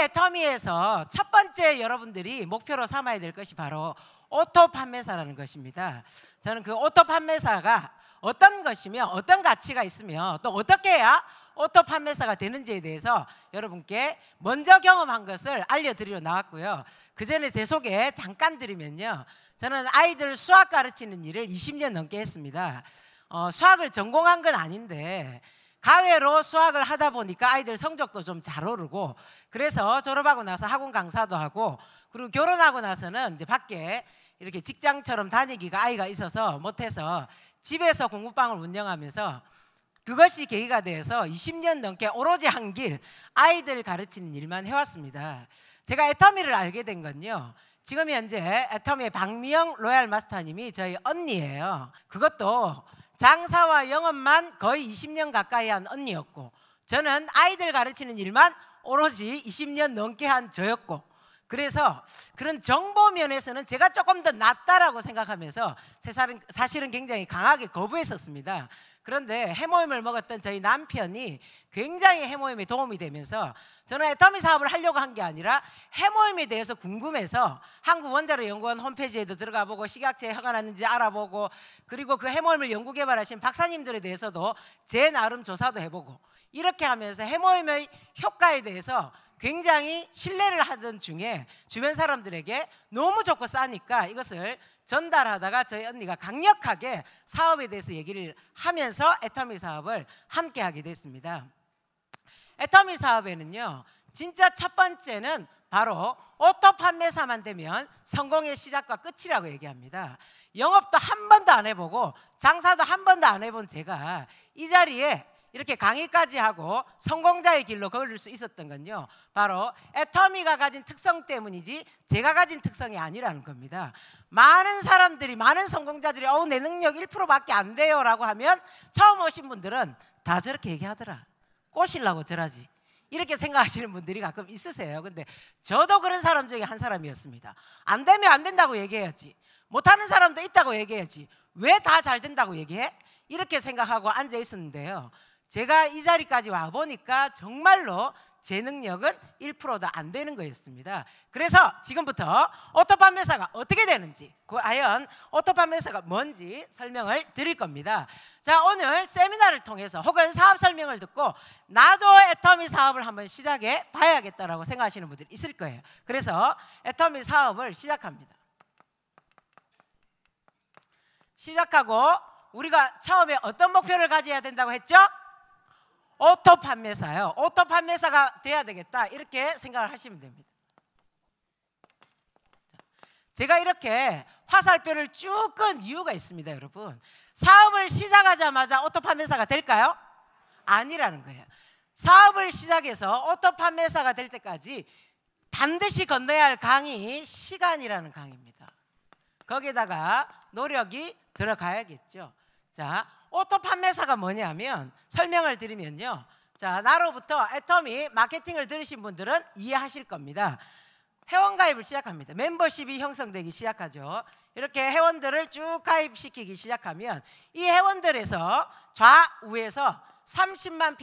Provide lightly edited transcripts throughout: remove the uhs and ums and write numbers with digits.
애터미에서 첫 번째 여러분들이 목표로 삼아야 될 것이 바로 오토 판매사라는 것입니다. 저는 그 오토 판매사가 어떤 것이며 어떤 가치가 있으며 또 어떻게 해야 오토 판매사가 되는지에 대해서 여러분께 먼저 경험한 것을 알려드리러 나왔고요. 그 전에 제 소개 잠깐 드리면요, 저는 아이들 수학 가르치는 일을 20년 넘게 했습니다. 수학을 전공한 건 아닌데 가외로 수학을 하다 보니까 아이들 성적도 좀 잘 오르고, 그래서 졸업하고 나서 학원 강사도 하고, 그리고 결혼하고 나서는 이제 밖에 이렇게 직장처럼 다니기가 아이가 있어서 못해서 집에서 공부방을 운영하면서 그것이 계기가 돼서 20년 넘게 오로지 한 길 아이들 가르치는 일만 해왔습니다. 제가 애터미를 알게 된 건요, 지금 현재 애터미의 박미영 로얄 마스터님이 저희 언니예요. 그것도 장사와 영업만 거의 20년 가까이 한 언니였고, 저는 아이들 가르치는 일만 오로지 20년 넘게 한 저였고, 그래서 그런 정보 면에서는 제가 조금 더 낫다라고 생각하면서 사실은 굉장히 강하게 거부했었습니다. 그런데 해모임을 먹었던 저희 남편이 굉장히 해모임에 도움이 되면서, 저는 애터미 사업을 하려고 한 게 아니라 해모임에 대해서 궁금해서 한국원자로연구원 홈페이지에도 들어가 보고 식약처에 허가 났는지 알아보고, 그리고 그 해모임을 연구개발하신 박사님들에 대해서도 제 나름 조사도 해보고, 이렇게 하면서 해모임의 효과에 대해서 굉장히 신뢰를 하던 중에 주변 사람들에게 너무 좋고 싸니까 이것을 전달하다가 저희 언니가 강력하게 사업에 대해서 얘기를 하면서 애터미 사업을 함께 하게 됐습니다. 애터미 사업에는요, 진짜 첫 번째는 바로 오토 판매사만 되면 성공의 시작과 끝이라고 얘기합니다. 영업도 한 번도 안 해보고 장사도 한 번도 안 해본 제가 이 자리에 이렇게 강의까지 하고 성공자의 길로 걸을 수 있었던 건요, 바로 애터미가 가진 특성 때문이지 제가 가진 특성이 아니라는 겁니다. 많은 사람들이, 많은 성공자들이 내 능력 1%밖에 안 돼요 라고 하면 처음 오신 분들은 다 저렇게 얘기하더라, 꼬시려고 저러지, 이렇게 생각하시는 분들이 가끔 있으세요. 근데 저도 그런 사람 중에 한 사람이었습니다. 안 되면 안 된다고 얘기해야지, 못하는 사람도 있다고 얘기해야지, 왜 다 잘 된다고 얘기해? 이렇게 생각하고 앉아 있었는데요, 제가 이 자리까지 와보니까 정말로 제 능력은 1%도 안 되는 거였습니다. 그래서 지금부터 오토 판매사가 어떻게 되는지, 과연 오토 판매사가 뭔지 설명을 드릴 겁니다. 자, 오늘 세미나를 통해서 혹은 사업 설명을 듣고 나도 애터미 사업을 한번 시작해 봐야겠다라고 생각하시는 분들이 있을 거예요. 그래서 애터미 사업을 시작합니다. 시작하고 우리가 처음에 어떤 목표를 가져야 된다고 했죠? 오토 판매사요. 오토 판매사가 돼야 되겠다, 이렇게 생각을 하시면 됩니다. 제가 이렇게 화살표를 쭉 끈 이유가 있습니다. 여러분, 사업을 시작하자마자 오토 판매사가 될까요? 아니라는 거예요. 사업을 시작해서 오토 판매사가 될 때까지 반드시 건너야 할 강이 시간이라는 강입니다. 거기에다가 노력이 들어가야겠죠. 자, 오토 판매사가 뭐냐면 설명을 드리면요, 자, 나로부터 애터미 마케팅을 들으신 분들은 이해하실 겁니다. 회원가입을 시작합니다. 멤버십이 형성되기 시작하죠. 이렇게 회원들을 쭉 가입시키기 시작하면 이 회원들에서 좌우에서 30만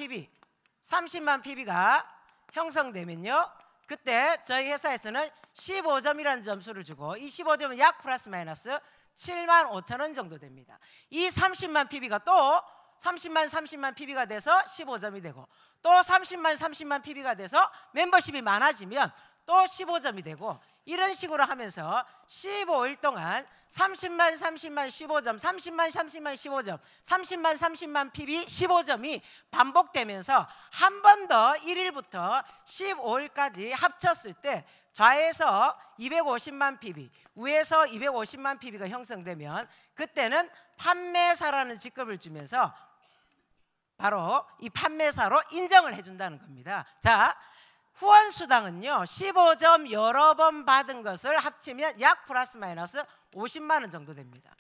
PB가 형성되면요, 그때 저희 회사에서는 15점이라는 점수를 주고, 이 15점은 약 플러스 마이너스 7만 5천 원 정도 됩니다. 이 30만 PB가 또 30만 PB가 돼서 15점이 되고, 또 30만 PB가 돼서 멤버십이 많아지면 또 15점이 되고, 이런 식으로 하면서 15일 동안 30만 15점, 30만 15점, 30만 PB 15점이 반복되면서 한 번 더 1일부터 15일까지 합쳤을 때 좌에서 250만 PB, 우에서 250만 PB가 형성되면 그때는 판매사라는 직급을 주면서 바로 이 판매사로 인정을 해준다는 겁니다. 자, 후원수당은요, 15점 여러 번 받은 것을 합치면 약 플러스 마이너스 50만 원 정도 됩니다.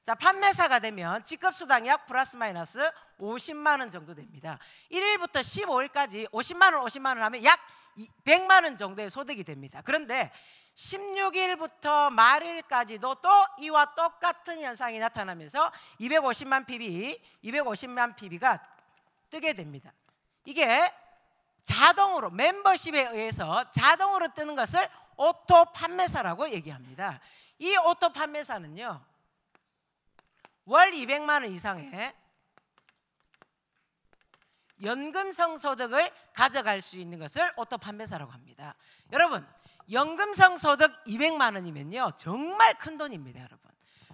자, 판매사가 되면 직급수당 약 플러스 마이너스 50만 원 정도 됩니다. 1일부터 15일까지 50만 원 하면 약 100만 원 정도의 소득이 됩니다. 그런데 16일부터 말일까지도 또 이와 똑같은 현상이 나타나면서 250만 PB가 뜨게 됩니다. 이게 자동으로 멤버십에 의해서 자동으로 뜨는 것을 오토 판매사라고 얘기합니다. 이 오토 판매사는요, 월 200만 원 이상의 연금성 소득을 가져갈 수 있는 것을 오토 판매사라고 합니다. 여러분, 연금성 소득 200만 원이면요 정말 큰 돈입니다, 여러분.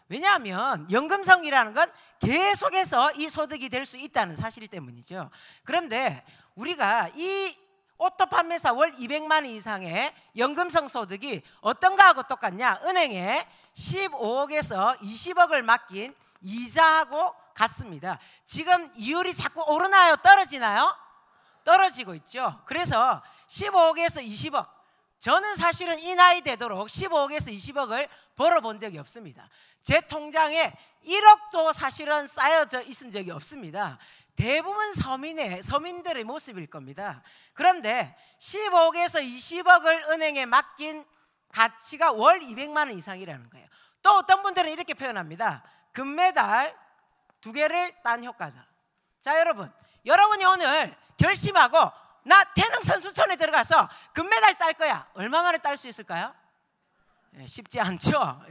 왜냐하면 연금성이라는 건 계속해서 이 소득이 될 수 있다는 사실 때문이죠. 그런데 우리가 이 오토 판매사 월 200만 원 이상의 연금성 소득이 어떤 거하고 똑같냐? 은행에 15억에서 20억을 맡긴 이자하고 같습니다. 지금 이율이 자꾸 오르나요? 떨어지나요? 떨어지고 있죠. 그래서 15억에서 20억, 저는 사실은 이 나이 되도록 15억에서 20억을 벌어본 적이 없습니다. 제 통장에 1억도 사실은 쌓여져 있은 적이 없습니다. 대부분 서민들의 모습일 겁니다. 그런데 15억에서 20억을 은행에 맡긴 가치가 월 200만 원 이상이라는 거예요. 또 어떤 분들은 이렇게 표현합니다. 금메달 2개를 딴 효과다. 자, 여러분이 오늘 결심하고 나 태릉 선수촌에 들어가서 금메달 딸 거야. 얼마 만에 딸 수 있을까요? 쉽지 않죠.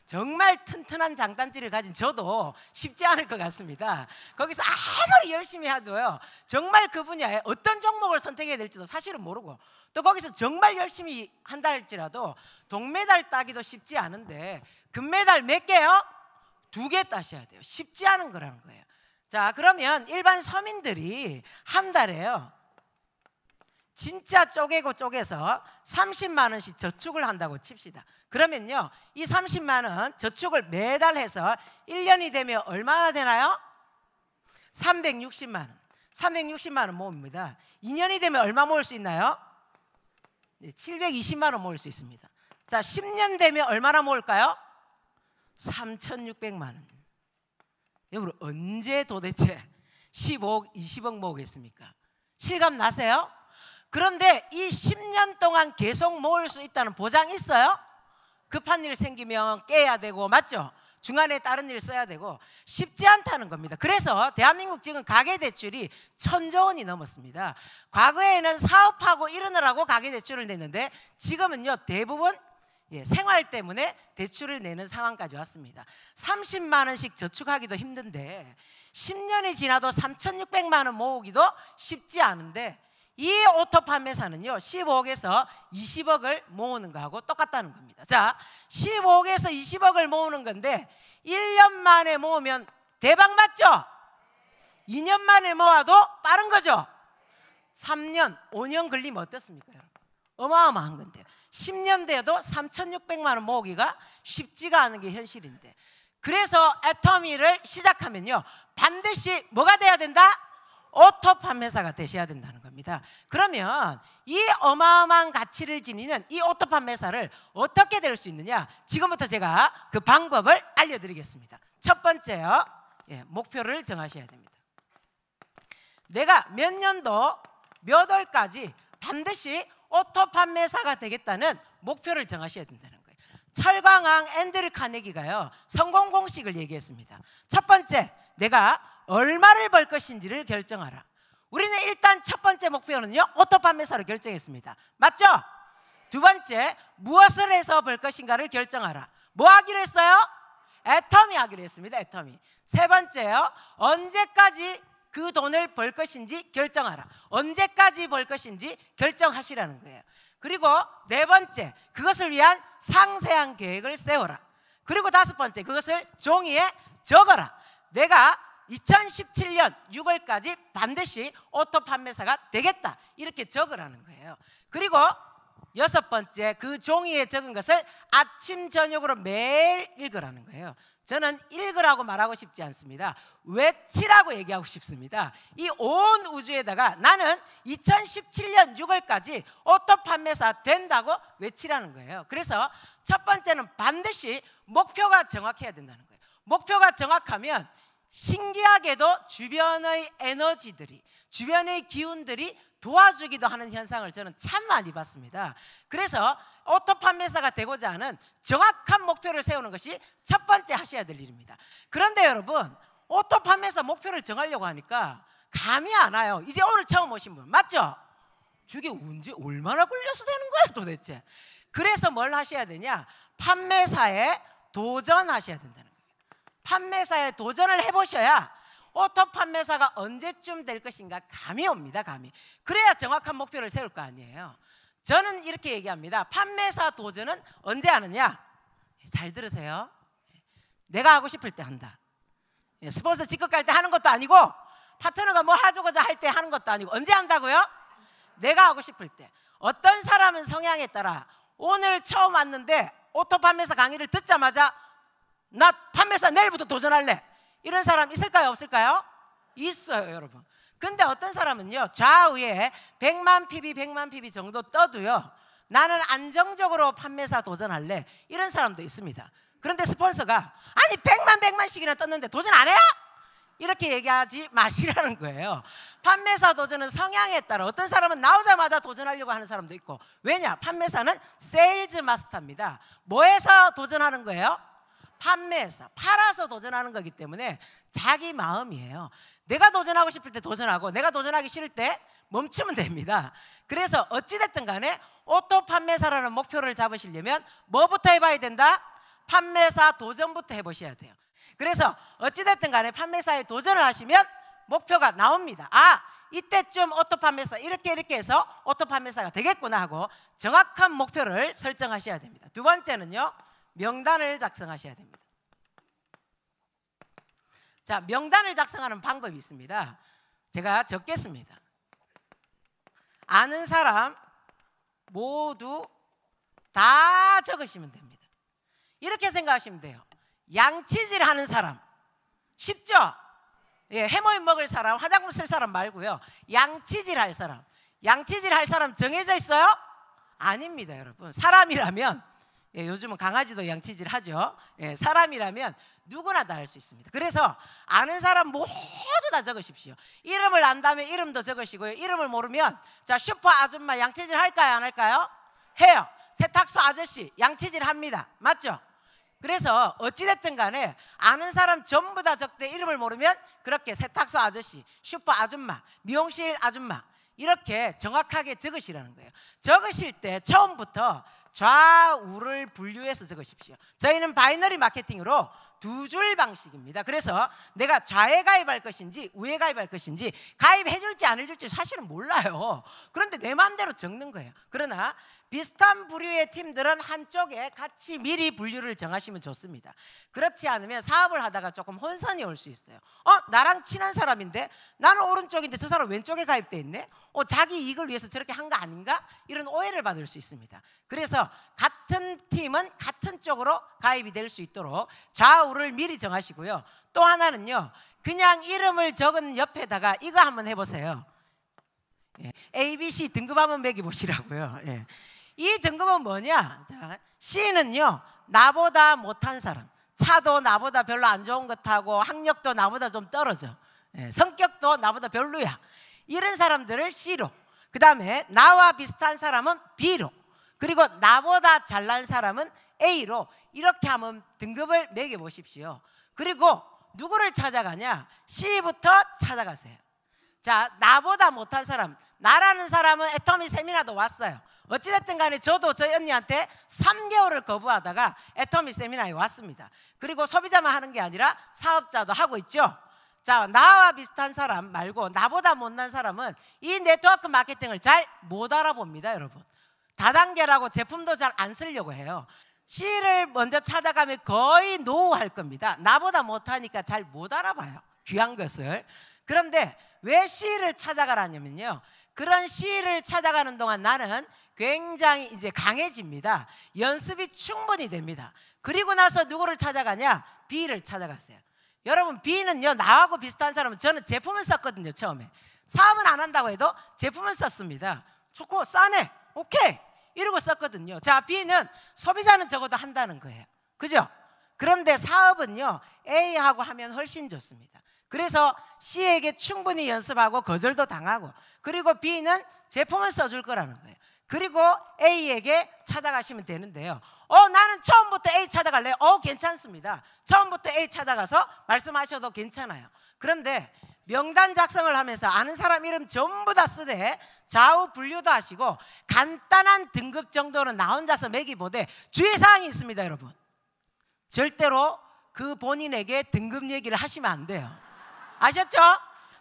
정말 튼튼한 장단지를 가진 저도 쉽지 않을 것 같습니다. 거기서 아무리 열심히 해도요, 정말 그 분야에 어떤 종목을 선택해야 될지도 사실은 모르고, 또 거기서 정말 열심히 한다 할지라도 동메달 따기도 쉽지 않은데 금메달 몇 개요? 2개 따셔야 돼요. 쉽지 않은 거라는 거예요. 자, 그러면 일반 서민들이 한 달에요, 진짜 쪼개서 30만 원씩 저축을 한다고 칩시다. 그러면요, 이 30만 원 저축을 매달 해서 1년이 되면 얼마나 되나요? 360만 원. 360만 원 모읍니다. 2년이 되면 얼마 모을 수 있나요? 720만 원 모을 수 있습니다. 자, 10년 되면 얼마나 모을까요? 3,600만 원. 여러분, 언제 도대체 15억, 20억 모으겠습니까? 실감 나세요? 그런데 이 10년 동안 계속 모을 수 있다는 보장 있어요? 급한 일 생기면 깨야 되고, 맞죠? 중간에 다른 일 써야 되고, 쉽지 않다는 겁니다. 그래서 대한민국 지금 가계대출이 1,000조 원이 넘었습니다. 과거에는 사업하고 이러느라고 가계대출을 냈는데 지금은요 대부분 생활 때문에 대출을 내는 상황까지 왔습니다. 30만 원씩 저축하기도 힘든데 10년이 지나도 3,600만 원 모으기도 쉽지 않은데, 이 오토 판매사는요 15억에서 20억을 모으는 거하고 똑같다는 겁니다. 자, 15억에서 20억을 모으는 건데 1년 만에 모으면 대박 맞죠? 2년 만에 모아도 빠른 거죠? 3년, 5년 걸리면 어떻습니까, 여러분? 어마어마한 건데요. 10년 돼도 3,600만 원 모으기가 쉽지가 않은 게 현실인데, 그래서 애터미를 시작하면요 반드시 뭐가 돼야 된다? 오토 판매사가 되셔야 된다는 겁니다. 그러면 이 어마어마한 가치를 지니는 이 오토 판매사를 어떻게 될 수 있느냐, 지금부터 제가 그 방법을 알려드리겠습니다. 첫 번째요, 목표를 정하셔야 됩니다. 내가 몇 년도 몇 월까지 반드시 오토 판매사가 되겠다는 목표를 정하셔야 된다는 거예요. 철강왕 앤드류 카네기가요 성공 공식을 얘기했습니다. 첫 번째, 내가 얼마를 벌 것인지를 결정하라. 우리는 일단 첫 번째 목표는요 오토 판매사로 결정했습니다. 맞죠? 두 번째, 무엇을 해서 벌 것인가를 결정하라. 뭐 하기로 했어요? 애터미 하기로 했습니다. 애터미. 세 번째요, 언제까지 그 돈을 벌 것인지 결정하라. 언제까지 벌 것인지 결정하시라는 거예요. 그리고 네 번째, 그것을 위한 상세한 계획을 세워라. 그리고 다섯 번째, 그것을 종이에 적어라. 내가 2017년 6월까지 반드시 오토 판매사가 되겠다, 이렇게 적으라는 거예요. 그리고 여섯 번째, 그 종이에 적은 것을 아침 저녁으로 매일 읽으라는 거예요. 저는 읽으라고 말하고 싶지 않습니다. 외치라고 얘기하고 싶습니다. 이 온 우주에다가 나는 2017년 6월까지 오토 판매사 된다고 외치라는 거예요. 그래서 첫 번째는 반드시 목표가 정확해야 된다는 거예요. 목표가 정확하면 신기하게도 주변의 에너지들이, 주변의 기운들이 도와주기도 하는 현상을 저는 참 많이 봤습니다. 그래서 오토 판매사가 되고자 하는 정확한 목표를 세우는 것이 첫 번째 하셔야 될 일입니다. 그런데 여러분, 오토 판매사 목표를 정하려고 하니까 감이 안 와요. 이제 오늘 처음 오신 분 맞죠? 저게 언제 얼마나 걸려서 되는 거야 도대체. 그래서 뭘 하셔야 되냐? 판매사에 도전하셔야 된다는 거예요. 판매사에 도전을 해보셔야 오토 판매사가 언제쯤 될 것인가 감이 옵니다. 감이. 그래야 정확한 목표를 세울 거 아니에요. 저는 이렇게 얘기합니다. 판매사 도전은 언제 하느냐? 잘 들으세요. 내가 하고 싶을 때 한다. 스폰서 직급 갈 때 하는 것도 아니고 파트너가 뭐 해주고자 할 때 하는 것도 아니고 언제 한다고요? 내가 하고 싶을 때. 어떤 사람은 성향에 따라 오늘 처음 왔는데 오토 판매사 강의를 듣자마자 나 판매사 내일부터 도전할래, 이런 사람 있을까요 없을까요? 있어요 여러분. 근데 어떤 사람은요 좌우에 100만 PB 100만 PB 정도 떠도요 나는 안정적으로 판매사 도전할래, 이런 사람도 있습니다. 그런데 스폰서가 아니 100만씩이나 떴는데 도전 안 해요? 이렇게 얘기하지 마시라는 거예요. 판매사 도전은 성향에 따라 어떤 사람은 나오자마자 도전하려고 하는 사람도 있고. 왜냐? 판매사는 세일즈 마스터입니다. 뭐해서 도전하는 거예요? 판매사, 팔아서 도전하는 거기 때문에 자기 마음이에요. 내가 도전하고 싶을 때 도전하고 내가 도전하기 싫을 때 멈추면 됩니다. 그래서 어찌됐든 간에 오토 판매사라는 목표를 잡으시려면 뭐부터 해봐야 된다? 판매사 도전부터 해보셔야 돼요. 그래서 어찌됐든 간에 판매사에 도전을 하시면 목표가 나옵니다. 아, 이때쯤 오토 판매사 이렇게 해서 오토 판매사가 되겠구나 하고 정확한 목표를 설정하셔야 됩니다. 두 번째는요, 명단을 작성하셔야 됩니다. 자, 명단을 작성하는 방법이 있습니다. 제가 적겠습니다. 아는 사람 모두 다 적으시면 됩니다. 이렇게 생각하시면 돼요. 양치질 하는 사람 쉽죠? 예, 해모임 먹을 사람, 화장품 쓸 사람 말고요, 양치질 할 사람. 양치질 할 사람 정해져 있어요? 아닙니다 여러분. 사람이라면, 예, 요즘은 강아지도 양치질 하죠. 예, 사람이라면 누구나 다 할 수 있습니다. 그래서 아는 사람 모두 다 적으십시오. 이름을 안다면 이름도 적으시고요. 이름을 모르면 자, 슈퍼 아줌마 양치질 할까요 안 할까요? 해요. 세탁소 아저씨 양치질 합니다. 맞죠? 그래서 어찌됐든 간에 아는 사람 전부 다 적되 이름을 모르면 그렇게 세탁소 아저씨, 슈퍼 아줌마, 미용실 아줌마 이렇게 정확하게 적으시라는 거예요. 적으실 때 처음부터 좌우를 분류해서 적으십시오. 저희는 바이너리 마케팅으로 두 줄 방식입니다. 그래서 내가 좌에 가입할 것인지 우에 가입할 것인지 가입해 줄지 안 해줄지 사실은 몰라요. 그런데 내 마음대로 적는 거예요. 그러나 비슷한 부류의 팀들은 한쪽에 같이 미리 분류를 정하시면 좋습니다. 그렇지 않으면 사업을 하다가 조금 혼선이 올 수 있어요. 나랑 친한 사람인데 나는 오른쪽인데 저 사람 왼쪽에 가입돼 있네? 자기 이익을 위해서 저렇게 한 거 아닌가? 이런 오해를 받을 수 있습니다. 그래서 같은 팀은 같은 쪽으로 가입이 될 수 있도록 좌우를 미리 정하시고요. 또 하나는요, 그냥 이름을 적은 옆에다가 이거 한번 해보세요. 예, ABC 등급 한번 매겨보시라고요. 예. 이 등급은 뭐냐? 자, C는요, 나보다 못한 사람, 차도 나보다 별로 안 좋은 것 타고 학력도 나보다 좀 떨어져, 예, 성격도 나보다 별로야, 이런 사람들을 C로, 그 다음에 나와 비슷한 사람은 B로, 그리고 나보다 잘난 사람은 A로 이렇게 한번 등급을 매겨보십시오. 그리고 누구를 찾아가냐? C부터 찾아가세요. 자, 나보다 못한 사람, 나라는 사람은 애터미 세미나도 왔어요. 어찌됐든 간에 저도 저희 언니한테 3개월을 거부하다가 애터미 세미나에 왔습니다. 그리고 소비자만 하는 게 아니라 사업자도 하고 있죠. 자, 나와 비슷한 사람 말고 나보다 못난 사람은 이 네트워크 마케팅을 잘 못 알아봅니다 여러분. 다단계라고 제품도 잘 안 쓰려고 해요. C를 먼저 찾아가면 거의 노할 겁니다. 나보다 못하니까 잘 못 알아봐요, 귀한 것을. 그런데 왜 C를 찾아가라냐면요, 그런 C를 찾아가는 동안 나는 굉장히 이제 강해집니다. 연습이 충분히 됩니다. 그리고 나서 누구를 찾아가냐? B를 찾아갔어요. 여러분, B는요, 나하고 비슷한 사람은, 저는 제품을 썼거든요. 처음에 사업은 안 한다고 해도 제품을 썼습니다. 좋고 싸네, 오케이 이러고 썼거든요. 자, B는 소비자는 적어도 한다는 거예요. 그죠? 그런데 사업은요, A하고 하면 훨씬 좋습니다. 그래서 C에게 충분히 연습하고 거절도 당하고, 그리고 B는 제품을 써줄 거라는 거예요. 그리고 A에게 찾아가시면 되는데요. 나는 처음부터 A 찾아갈래요? 괜찮습니다. 처음부터 A 찾아가서 말씀하셔도 괜찮아요. 그런데 명단 작성을 하면서 아는 사람 이름 전부 다 쓰되 좌우 분류도 하시고 간단한 등급 정도는 나 혼자서 매기보되 주의사항이 있습니다. 여러분, 절대로 그 본인에게 등급 얘기를 하시면 안 돼요. 아셨죠?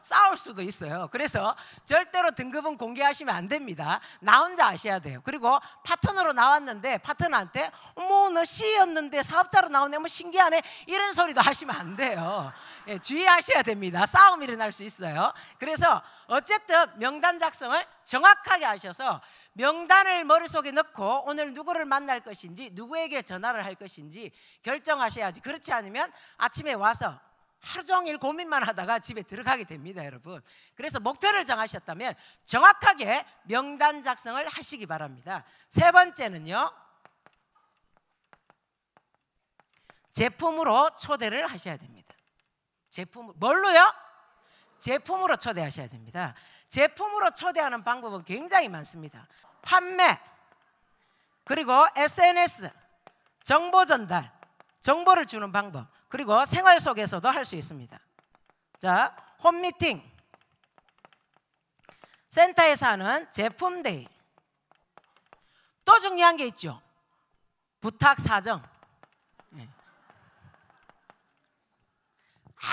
싸울 수도 있어요. 그래서 절대로 등급은 공개하시면 안 됩니다. 나 혼자 아셔야 돼요. 그리고 파트너로 나왔는데 파트너한테 어머 너 C였는데 사업자로 나오네, 뭐 신기하네, 이런 소리도 하시면 안 돼요. 예, 주의하셔야 됩니다. 싸움이 일어날 수 있어요. 그래서 어쨌든 명단 작성을 정확하게 하셔서 명단을 머릿속에 넣고 오늘 누구를 만날 것인지 누구에게 전화를 할 것인지 결정하셔야지. 그렇지 않으면 아침에 와서 하루 종일 고민만 하다가 집에 들어가게 됩니다. 여러분, 그래서 목표를 정하셨다면 정확하게 명단 작성을 하시기 바랍니다. 세 번째는요, 제품으로 초대를 하셔야 됩니다. 뭘로요? 제품으로 초대하셔야 됩니다. 제품으로 초대하는 방법은 굉장히 많습니다. 판매, 그리고 SNS, 정보 전달, 정보를 주는 방법, 그리고 생활 속에서도 할 수 있습니다. 자, 홈미팅, 센터에서 하는 제품데이, 또 중요한 게 있죠. 부탁 사정.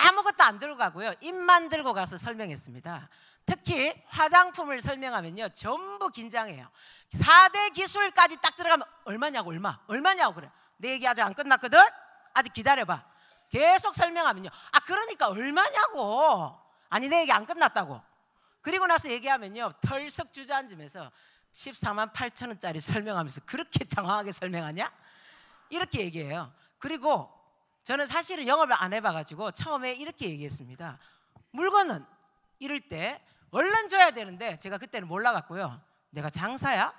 아무것도 안 들고 가고요, 입만 들고 가서 설명했습니다. 특히 화장품을 설명하면요 전부 긴장해요. 4대 기술까지 딱 들어가면 얼마냐고, 얼마냐고 그래. 내 얘기 아직 안 끝났거든, 아직 기다려봐. 계속 설명하면요, 아 그러니까 얼마냐고, 아니 내 얘기 안 끝났다고. 그리고 나서 얘기하면요 털썩 주저앉으면서 14만 8천 원짜리 설명하면서 그렇게 장황하게 설명하냐, 이렇게 얘기해요. 그리고 저는 사실은 영업을 안 해봐가지고 처음에 이렇게 얘기했습니다. 물건은 이럴 때 얼른 줘야 되는데 제가 그때는 몰라갖고요, 내가 장사야?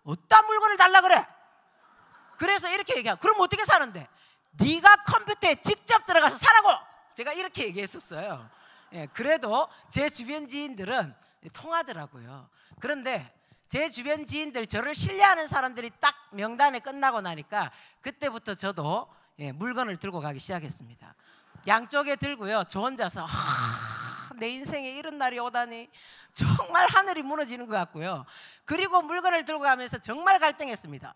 어디다 물건을 달라 그래? 그래서 이렇게 얘기하고, 그럼 어떻게 사는데? 네가 컴퓨터에 직접 들어가서 사라고, 제가 이렇게 얘기했었어요. 예, 그래도 제 주변 지인들은 통하더라고요. 그런데 제 주변 지인들, 저를 신뢰하는 사람들이 딱 명단에 끝나고 나니까 그때부터 저도 물건을 들고 가기 시작했습니다. 양쪽에 들고요, 저 혼자서 내 인생에 이런 날이 오다니 정말 하늘이 무너지는 것 같고요. 그리고 물건을 들고 가면서 정말 갈등했습니다.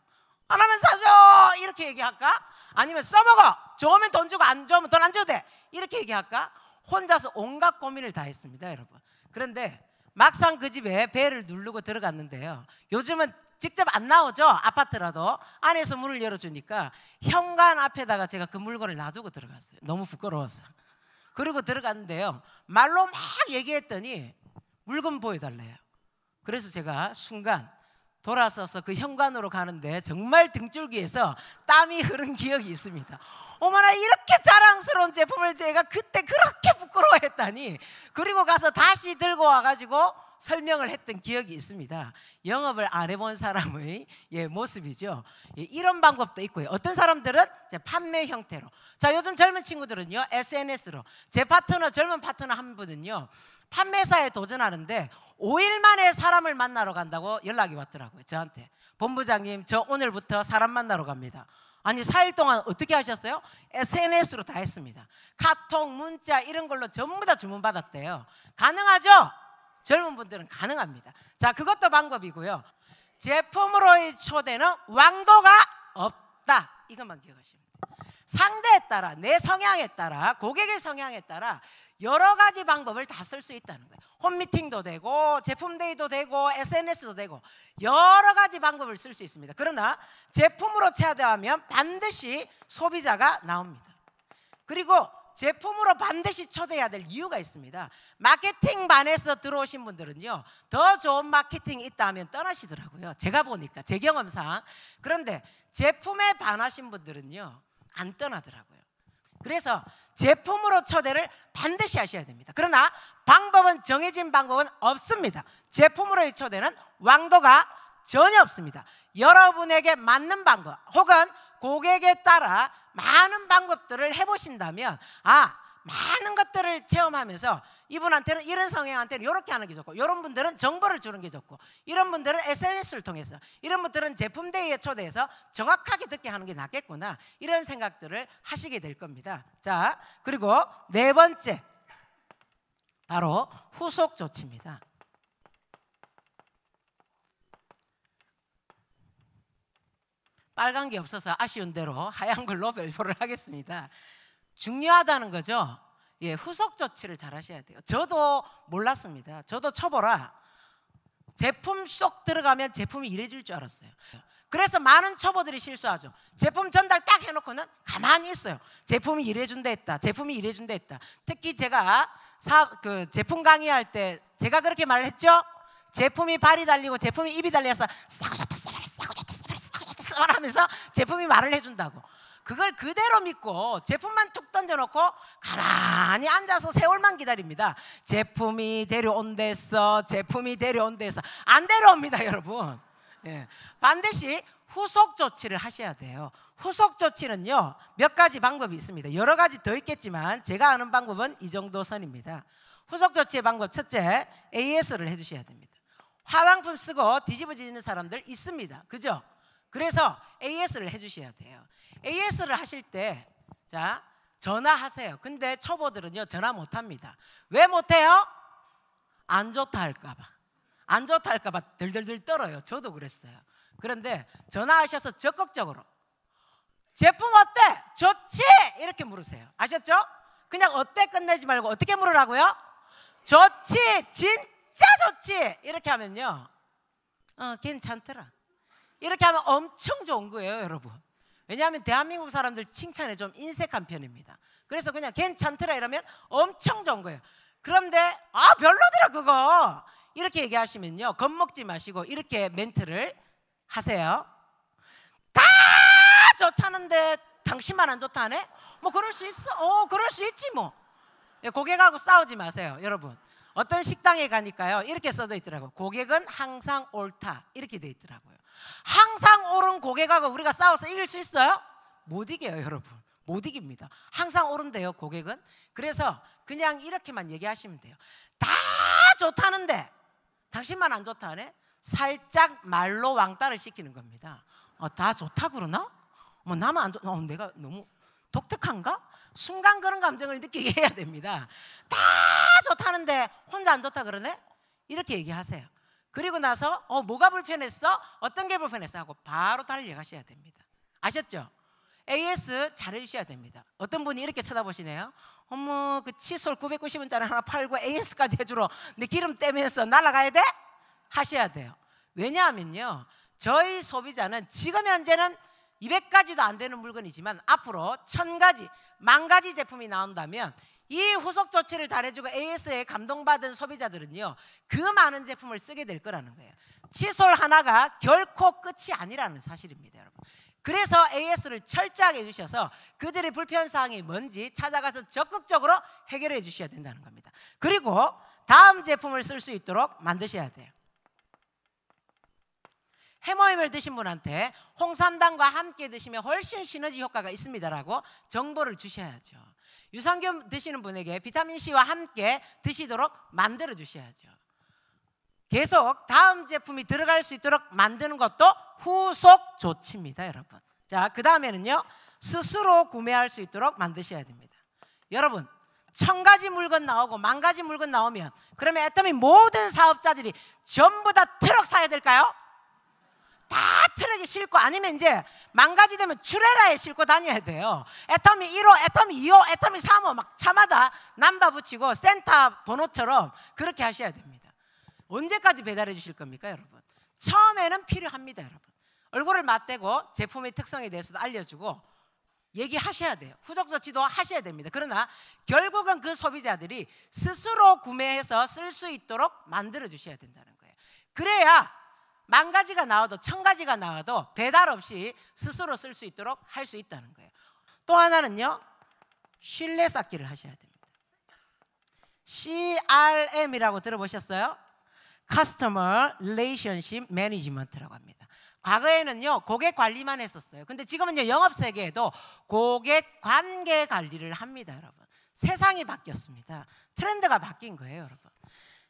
하나만 사줘 이렇게 얘기할까? 아니면 써먹어, 좋으면 돈 주고 안 좋으면 돈 안 줘도 돼, 이렇게 얘기할까? 혼자서 온갖 고민을 다 했습니다. 여러분, 그런데 막상 그 집에 배를 누르고 들어갔는데요, 요즘은 직접 안 나오죠. 아파트라도 안에서 문을 열어주니까 현관 앞에다가 제가 그 물건을 놔두고 들어갔어요. 너무 부끄러워서. 그리고 들어갔는데요, 말로 막 얘기했더니 물건 보여달래요. 그래서 제가 순간 돌아서서 그 현관으로 가는데 정말 등줄기에서 땀이 흐른 기억이 있습니다. 어머나, 이렇게 자랑스러운 제품을 제가 그때 그렇게 부끄러워했다니. 그리고 가서 다시 들고 와가지고 설명을 했던 기억이 있습니다. 영업을 안 해본 사람의 모습이죠. 이런 방법도 있고요. 어떤 사람들은 판매 형태로. 자, 요즘 젊은 친구들은요 SNS로. 제 파트너, 젊은 파트너 한 분은요 판매사에 도전하는데 5일 만에 사람을 만나러 간다고 연락이 왔더라고요. 저한테. 본부장님, 저 오늘부터 사람 만나러 갑니다. 아니 4일 동안 어떻게 하셨어요? SNS로 다 했습니다. 카톡, 문자 이런 걸로 전부 다 주문받았대요. 가능하죠? 젊은 분들은 가능합니다. 자, 그것도 방법이고요. 제품으로의 초대는 왕도가 없다. 이것만 기억하시면 돼요. 상대에 따라, 내 성향에 따라, 고객의 성향에 따라 여러 가지 방법을 다 쓸 수 있다는 거예요. 홈미팅도 되고 제품데이도 되고 SNS도 되고 여러 가지 방법을 쓸 수 있습니다. 그러나 제품으로 초대하면 반드시 소비자가 나옵니다. 그리고 제품으로 반드시 초대해야 될 이유가 있습니다. 마케팅 반에서 들어오신 분들은요 더 좋은 마케팅이 있다 하면 떠나시더라고요. 제가 보니까, 제 경험상. 그런데 제품에 반하신 분들은요 안 떠나더라고요. 그래서 제품으로 초대를 반드시 하셔야 됩니다. 그러나 방법은, 정해진 방법은 없습니다. 제품으로의 초대는 왕도가 전혀 없습니다. 여러분에게 맞는 방법 혹은 고객에 따라 많은 방법들을 해보신다면, 많은 것들을 체험하면서 이분한테는 이런 성향한테는 이렇게 하는 게 좋고, 이런 분들은 정보를 주는 게 좋고, 이런 분들은 SNS를 통해서, 이런 분들은 제품데이에 초대해서 정확하게 듣게 하는 게 낫겠구나, 이런 생각들을 하시게 될 겁니다. 자, 그리고 네 번째, 바로 후속 조치입니다. 빨간 게 없어서 아쉬운 대로 하얀 걸로 별표를 하겠습니다. 중요하다는 거죠. 예, 후속 조치를 잘 하셔야 돼요. 저도 몰랐습니다. 저도 초보라 제품 쏙 들어가면 제품이 이래질 줄 알았어요. 그래서 많은 초보들이 실수하죠. 제품 전달 딱 해놓고는 가만히 있어요. 제품이 이래준다 했다. 제품이 이래준다 했다. 특히 제가 제품 강의할 때 제가 그렇게 말을 했죠. 제품이 발이 달리고 제품이 입이 달려서 싸고 좋다 하면서 제품이 말을 해준다고. 그걸 그대로 믿고 제품만 툭 던져놓고 가만히 앉아서 세월만 기다립니다. 제품이 데려온댔어. 제품이 데려온댔어. 안 데려옵니다, 여러분. 예. 반드시 후속 조치를 하셔야 돼요. 후속 조치는요, 몇 가지 방법이 있습니다. 여러 가지 더 있겠지만 제가 아는 방법은 이 정도 선입니다. 후속 조치의 방법 첫째, AS를 해주셔야 됩니다. 화장품 쓰고 뒤집어지는 사람들 있습니다. 그죠? 그래서 AS를 해주셔야 돼요. AS를 하실 때 자, 전화하세요. 근데 초보들은요 전화 못합니다. 왜 못해요? 안 좋다 할까봐. 안 좋다 할까봐 들들들 떨어요. 저도 그랬어요. 그런데 전화하셔서 적극적으로 제품 어때? 좋지? 이렇게 물으세요. 아셨죠? 그냥 어때 끝내지 말고 어떻게 물으라고요? 좋지, 진짜 좋지. 이렇게 하면요 괜찮더라. 이렇게 하면 엄청 좋은 거예요, 여러분. 왜냐하면 대한민국 사람들 칭찬에 좀 인색한 편입니다. 그래서 그냥 괜찮더라 이러면 엄청 좋은 거예요. 그런데 별로더라 그거 이렇게 얘기하시면요 겁먹지 마시고 이렇게 멘트를 하세요. 다 좋다는데 당신만 안 좋다네? 뭐 그럴 수 있어. 그럴 수 있지 뭐. 고객하고 싸우지 마세요, 여러분. 어떤 식당에 가니까요 이렇게 써져 있더라고요. 고객은 항상 옳다 이렇게 돼 있더라고요. 항상 옳은 고객하고 우리가 싸워서 이길 수 있어요? 못 이겨요, 여러분. 못 이깁니다. 항상 옳은데요, 고객은. 그래서 그냥 이렇게만 얘기하시면 돼요. 다 좋다는데 당신만 안 좋다네? 살짝 말로 왕따를 시키는 겁니다. 다 좋다 그러나? 뭐 나만 안 좋? 내가 너무 독특한가? 순간 그런 감정을 느끼게 해야 됩니다. 다 좋다는데 혼자 안 좋다 그러네? 이렇게 얘기하세요. 그리고 나서 뭐가 불편했어? 어떤 게 불편했어? 하고 바로 달려가셔야 됩니다. 아셨죠? AS 잘해주셔야 됩니다. 어떤 분이 이렇게 쳐다보시네요. 어머, 그 칫솔 990원짜리 하나 팔고 AS까지 해주러 내 기름 떼면서 날아가야 돼? 하셔야 돼요. 왜냐하면요 저희 소비자는 지금 현재는 200가지도 안 되는 물건이지만 앞으로 1000가지, 10,000가지 제품이 나온다면 이 후속 조치를 잘해주고 AS에 감동받은 소비자들은요 그 많은 제품을 쓰게 될 거라는 거예요. 칫솔 하나가 결코 끝이 아니라는 사실입니다, 여러분. 그래서 AS를 철저하게 해주셔서 그들의 불편사항이 뭔지 찾아가서 적극적으로 해결해 주셔야 된다는 겁니다. 그리고 다음 제품을 쓸 수 있도록 만드셔야 돼요. 해모임을 드신 분한테 홍삼당과 함께 드시면 훨씬 시너지 효과가 있습니다라고 정보를 주셔야죠. 유산균 드시는 분에게 비타민C와 함께 드시도록 만들어 주셔야죠. 계속 다음 제품이 들어갈 수 있도록 만드는 것도 후속 조치입니다, 여러분. 자, 그 다음에는요 스스로 구매할 수 있도록 만드셔야 됩니다. 여러분 1000가지 물건 나오고 10,000가지 물건 나오면 그러면 애터미 모든 사업자들이 전부 다 트럭 사야 될까요? 다 트럭에 싣고 아니면 이제 10,000가지 되면 트레라에 싣고 다녀야 돼요. 애터미 1호, 애터미 2호, 애터미 3호 막 차마다 남바 붙이고 센터 번호처럼 그렇게 하셔야 됩니다. 언제까지 배달해 주실 겁니까, 여러분? 처음에는 필요합니다, 여러분. 얼굴을 맞대고 제품의 특성에 대해서도 알려주고 얘기하셔야 돼요. 후속 조치도 하셔야 됩니다. 그러나 결국은 그 소비자들이 스스로 구매해서 쓸 수 있도록 만들어 주셔야 된다는 거예요. 그래야 10,000가지가 나와도 1000가지가 나와도 배달 없이 스스로 쓸 수 있도록 할 수 있다는 거예요. 또 하나는요 신뢰 쌓기를 하셔야 됩니다. CRM이라고 들어보셨어요? Customer Relationship Management라고 합니다. 과거에는요 고객 관리만 했었어요. 근데 지금은요 영업 세계에도 고객 관계 관리를 합니다, 여러분. 세상이 바뀌었습니다. 트렌드가 바뀐 거예요, 여러분.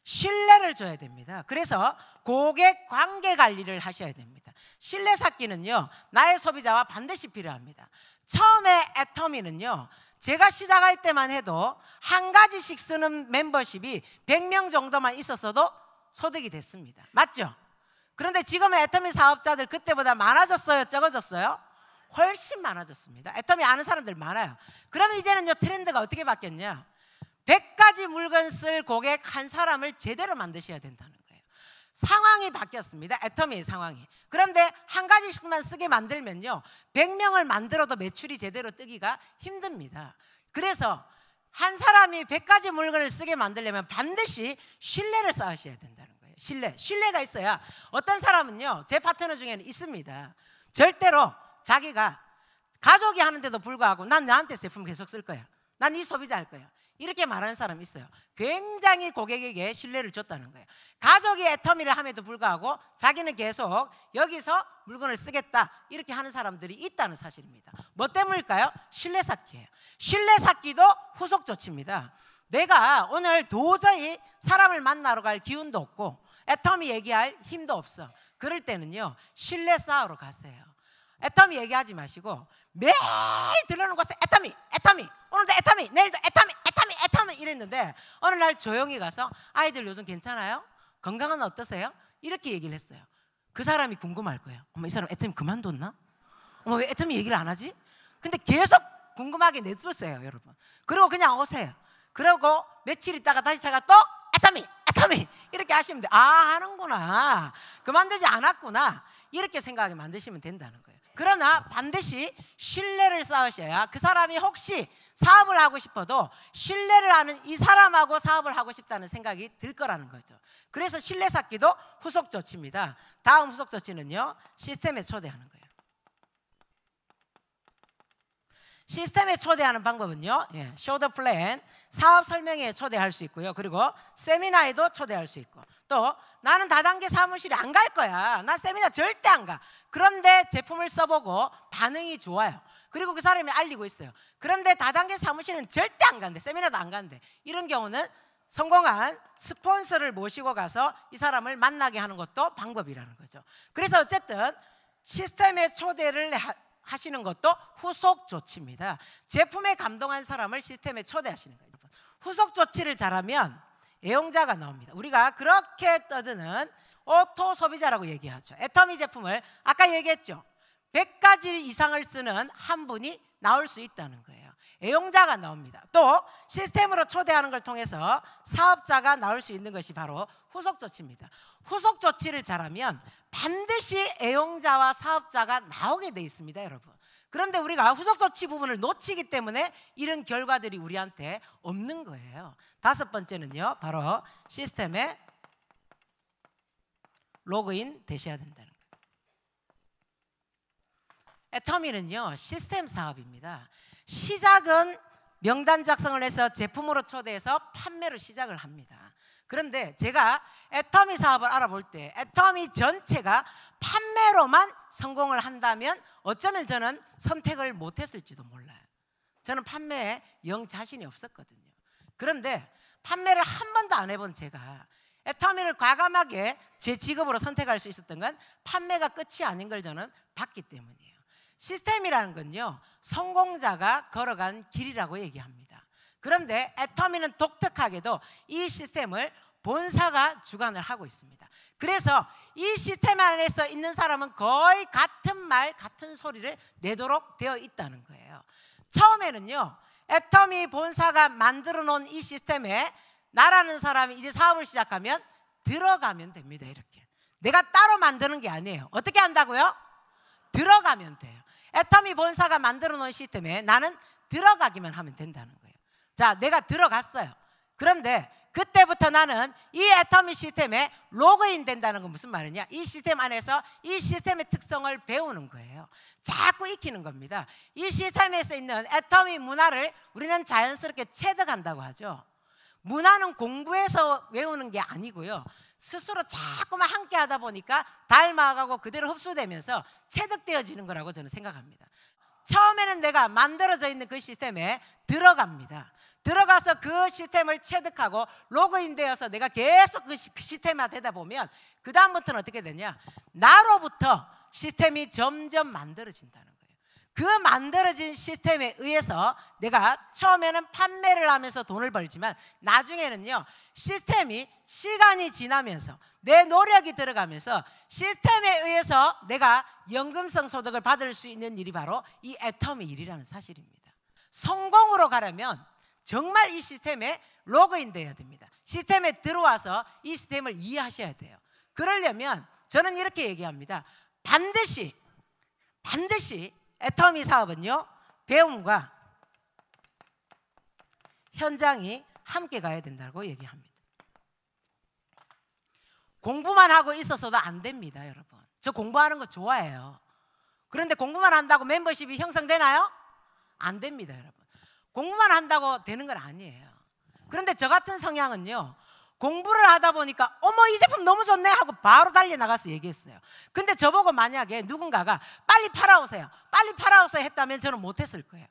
신뢰를 줘야 됩니다. 그래서 고객 관계 관리를 하셔야 됩니다. 신뢰 쌓기는요 나의 소비자와 반드시 필요합니다. 처음에 애터미는요 제가 시작할 때만 해도 한 가지씩 쓰는 멤버십이 100명 정도만 있었어도 소득이 됐습니다. 맞죠? 그런데 지금의 애터미 사업자들 그때보다 많아졌어요? 적어졌어요? 훨씬 많아졌습니다. 애터미 아는 사람들 많아요. 그러면 이제는 트렌드가 어떻게 바뀌었냐? 100가지 물건 쓸 고객 한 사람을 제대로 만드셔야 된다는 거예요. 상황이 바뀌었습니다. 애터미의 상황이. 그런데 한 가지씩만 쓰게 만들면요 100명을 만들어도 매출이 제대로 뜨기가 힘듭니다. 그래서 한 사람이 100가지 물건을 쓰게 만들려면 반드시 신뢰를 쌓으셔야 된다는 거예요. 신뢰가 있어야. 어떤 사람은요, 제 파트너 중에는 있습니다. 절대로 자기가 가족이 하는데도 불구하고 난 너한테 제품 계속 쓸 거야, 난 네 소비자 할 거야, 이렇게 말하는 사람이 있어요. 굉장히 고객에게 신뢰를 줬다는 거예요. 가족이 애터미를 함에도 불구하고 자기는 계속 여기서 물건을 쓰겠다, 이렇게 하는 사람들이 있다는 사실입니다. 뭐 때문일까요? 신뢰 쌓기예요. 신뢰 쌓기도 후속 조치입니다. 내가 오늘 도저히 사람을 만나러 갈 기운도 없고 애터미 얘기할 힘도 없어. 그럴 때는요 신뢰 쌓으러 가세요. 애터미 얘기하지 마시고 매일 들르는 곳에 애터미, 오늘도 애터미, 내일도 애터미 이랬는데 어느 날 조용히 가서 아이들 요즘 괜찮아요? 건강은 어떠세요? 이렇게 얘기를 했어요. 그 사람이 궁금할 거예요. 어머, 이 사람 애터미 그만뒀나? 어머, 왜 애터미 얘기를 안 하지? 근데 계속 궁금하게 내두세요, 여러분. 그리고 그냥 오세요. 그러고 며칠 있다가 다시 제가 또 애터미 이렇게 하시면 돼요. 아, 하는구나, 그만두지 않았구나, 이렇게 생각하게 만드시면 된다는 거예요. 그러나 반드시 신뢰를 쌓으셔야 그 사람이 혹시 사업을 하고 싶어도 신뢰를 하는 이 사람하고 사업을 하고 싶다는 생각이 들 거라는 거죠. 그래서 신뢰 쌓기도 후속 조치입니다. 다음 후속 조치는요, 시스템에 초대하는 거예요. 시스템에 초대하는 방법은요, 쇼더 플랜, 사업 설명회에 초대할 수 있고요, 그리고 세미나에도 초대할 수 있고, 또 나는 다단계 사무실에 안 갈 거야, 나 세미나 절대 안 가. 그런데 제품을 써보고 반응이 좋아요. 그리고 그 사람이 알리고 있어요. 그런데 다단계 사무실은 절대 안 간대, 세미나도 안 간대. 이런 경우는 성공한 스폰서를 모시고 가서 이 사람을 만나게 하는 것도 방법이라는 거죠. 그래서 어쨌든 시스템에 초대를 하시는 것도 후속 조치입니다. 제품에 감동한 사람을 시스템에 초대하시는 거예요. 후속 조치를 잘하면 애용자가 나옵니다. 우리가 그렇게 떠드는 오토 소비자라고 얘기하죠. 애터미 제품을 아까 얘기했죠. 100가지 이상을 쓰는 한 분이 나올 수 있다는 거예요. 애용자가 나옵니다. 또 시스템으로 초대하는 걸 통해서 사업자가 나올 수 있는 것이 바로 후속 조치입니다. 후속 조치를 잘하면 반드시 애용자와 사업자가 나오게 돼 있습니다, 여러분. 그런데 우리가 후속 조치 부분을 놓치기 때문에 이런 결과들이 우리한테 없는 거예요. 다섯 번째는요, 바로 시스템에 로그인 되셔야 된다는 거예요. 애터미는요 시스템 사업입니다. 시작은 명단 작성을 해서 제품으로 초대해서 판매로 시작을 합니다. 그런데 제가 애터미 사업을 알아볼 때 애터미 전체가 판매로만 성공을 한다면 어쩌면 저는 선택을 못했을지도 몰라요. 저는 판매에 영 자신이 없었거든요. 그런데 판매를 한 번도 안 해본 제가 애터미를 과감하게 제 직업으로 선택할 수 있었던 건 판매가 끝이 아닌 걸 저는 봤기 때문이에요. 시스템이라는 건요 성공자가 걸어간 길이라고 얘기합니다. 그런데 애터미는 독특하게도 이 시스템을 본사가 주관을 하고 있습니다. 그래서 이 시스템 안에서 있는 사람은 거의 같은 말 같은 소리를 내도록 되어 있다는 거예요. 처음에는요 애터미 본사가 만들어 놓은 이 시스템에 나라는 사람이 이제 사업을 시작하면 들어가면 됩니다. 이렇게 내가 따로 만드는 게 아니에요. 어떻게 한다고요? 들어가면 돼요. 애터미 본사가 만들어 놓은 시스템에 나는 들어가기만 하면 된다는 거예요. 자, 내가 들어갔어요. 그런데 그때부터 나는 이 애터미 시스템에 로그인 된다는 건 무슨 말이냐? 이 시스템 안에서 이 시스템의 특성을 배우는 거예요. 자꾸 익히는 겁니다. 이 시스템에서 있는 애터미 문화를 우리는 자연스럽게 체득한다고 하죠. 문화는 공부해서 외우는 게 아니고요. 스스로 자꾸만 함께 하다 보니까 닮아가고 그대로 흡수되면서 체득되어지는 거라고 저는 생각합니다. 처음에는 내가 만들어져 있는 그 시스템에 들어갑니다. 들어가서 그 시스템을 체득하고 로그인되어서 내가 계속 그 시스템에 되다 보면 그 다음부터는 어떻게 되냐? 나로부터 시스템이 점점 만들어진다는 거예요. 그 만들어진 시스템에 의해서 내가 처음에는 판매를 하면서 돈을 벌지만 나중에는요, 시스템이 시간이 지나면서 내 노력이 들어가면서 시스템에 의해서 내가 연금성 소득을 받을 수 있는 일이 바로 이 애터미 일이라는 사실입니다. 성공으로 가려면 정말 이 시스템에 로그인 돼야 됩니다. 시스템에 들어와서 이 시스템을 이해하셔야 돼요. 그러려면 저는 이렇게 얘기합니다. 반드시 애터미 사업은요, 배움과 현장이 함께 가야 된다고 얘기합니다. 공부만 하고 있었어도 안 됩니다, 여러분. 저 공부하는 거 좋아해요. 그런데 공부만 한다고 멤버십이 형성되나요? 안 됩니다, 여러분. 공부만 한다고 되는 건 아니에요. 그런데 저 같은 성향은요, 공부를 하다 보니까 어머 이 제품 너무 좋네 하고 바로 달려나가서 얘기했어요. 근데 저보고 만약에 누군가가 빨리 팔아오세요 했다면 저는 못했을 거예요.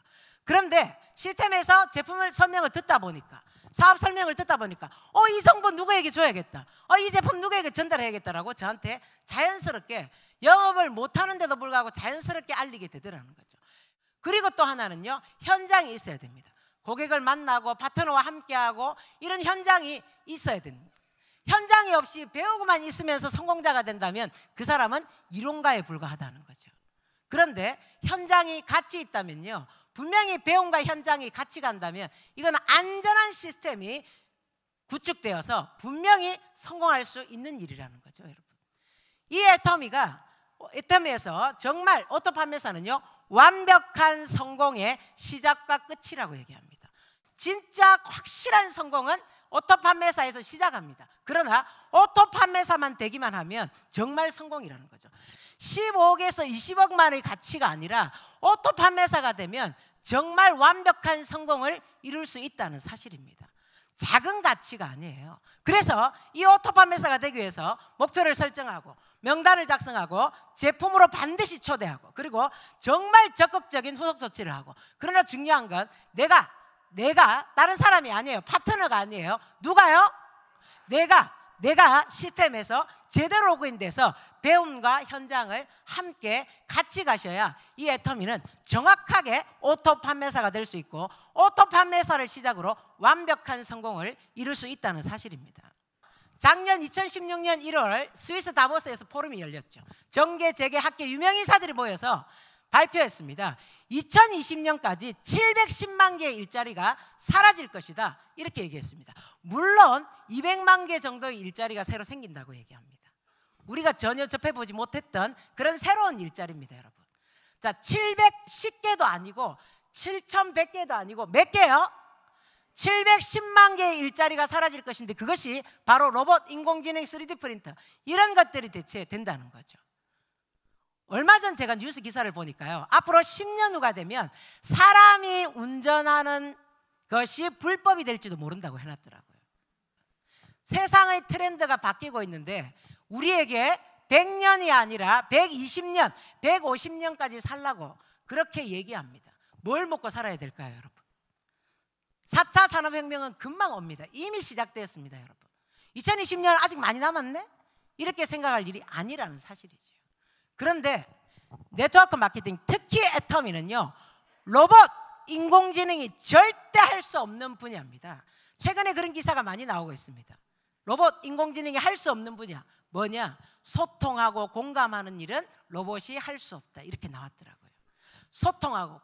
그런데 시스템에서 제품을 설명을 듣다 보니까, 사업 설명을 듣다 보니까 이 성분 누구에게 줘야겠다, 이 제품 누구에게 전달해야겠다라고 저한테 자연스럽게, 영업을 못하는데도 불구하고 자연스럽게 알리게 되더라는 거죠. 그리고 또 하나는요, 현장이 있어야 됩니다. 고객을 만나고 파트너와 함께하고 이런 현장이 있어야 됩니다. 현장이 없이 배우고만 있으면서 성공자가 된다면 그 사람은 이론가에 불과하다는 거죠. 그런데 현장이 같이 있다면요, 분명히 배움과 현장이 같이 간다면 이건 안전한 시스템이 구축되어서 분명히 성공할 수 있는 일이라는 거죠, 여러분. 이 애터미에서 정말 오토 판매사는요, 완벽한 성공의 시작과 끝이라고 얘기합니다. 진짜 확실한 성공은 오토 판매사에서 시작합니다. 그러나 오토 판매사만 되기만 하면 정말 성공이라는 거죠. 15억에서 20억만의 가치가 아니라 오토 판매사가 되면 정말 완벽한 성공을 이룰 수 있다는 사실입니다. 작은 가치가 아니에요. 그래서 이 오토 판매사가 되기 위해서 목표를 설정하고 명단을 작성하고 제품으로 반드시 초대하고, 그리고 정말 적극적인 후속 조치를 하고, 그러나 중요한 건 내가 다른 사람이 아니에요. 파트너가 아니에요. 누가요? 내가 시스템에서 제대로 로그인돼서 배움과 현장을 함께 같이 가셔야 이 애터미는 정확하게 오토 판매사가 될 수 있고, 오토 판매사를 시작으로 완벽한 성공을 이룰 수 있다는 사실입니다. 작년 2016년 1월 스위스 다보스에서 포럼이 열렸죠. 정계, 재계, 학계 유명인사들이 모여서 발표했습니다. 2020년까지 710만 개의 일자리가 사라질 것이다, 이렇게 얘기했습니다. 물론 200만 개 정도의 일자리가 새로 생긴다고 얘기합니다. 우리가 전혀 접해보지 못했던 그런 새로운 일자리입니다, 여러분. 자, 710개도 아니고 7100개도 아니고 몇 개요? 710만 개의 일자리가 사라질 것인데, 그것이 바로 로봇, 인공지능, 3D 프린터, 이런 것들이 대체된다는 거죠. 얼마 전 제가 뉴스 기사를 보니까요, 앞으로 10년 후가 되면 사람이 운전하는 것이 불법이 될지도 모른다고 해놨더라고요. 세상의 트렌드가 바뀌고 있는데 우리에게 100년이 아니라 120년, 150년까지 살라고 그렇게 얘기합니다. 뭘 먹고 살아야 될까요, 여러분? 4차 산업혁명은 금방 옵니다. 이미 시작되었습니다, 여러분. 2020년 아직 많이 남았네? 이렇게 생각할 일이 아니라는 사실이죠. 그런데 네트워크 마케팅, 특히 애터미는요, 로봇, 인공지능이 절대 할 수 없는 분야입니다. 최근에 그런 기사가 많이 나오고 있습니다. 로봇, 인공지능이 할 수 없는 분야, 뭐냐? 소통하고 공감하는 일은 로봇이 할 수 없다, 이렇게 나왔더라고요. 소통하고,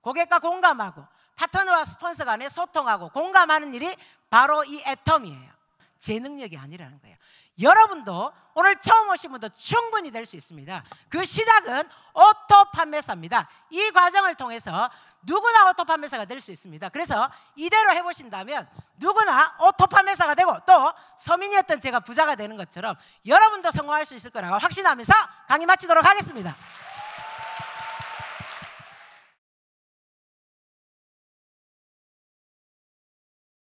고객과 공감하고, 파트너와 스폰서 간에 소통하고 공감하는 일이 바로 이 애터미예요. 제 능력이 아니라는 거예요. 여러분도 오늘 처음 오신 분도 충분히 될 수 있습니다. 그 시작은 오토 판매사입니다. 이 과정을 통해서 누구나 오토 판매사가 될 수 있습니다. 그래서 이대로 해보신다면 누구나 오토 판매사가 되고, 또 서민이었던 제가 부자가 되는 것처럼 여러분도 성공할 수 있을 거라고 확신하면서 강의 마치도록 하겠습니다.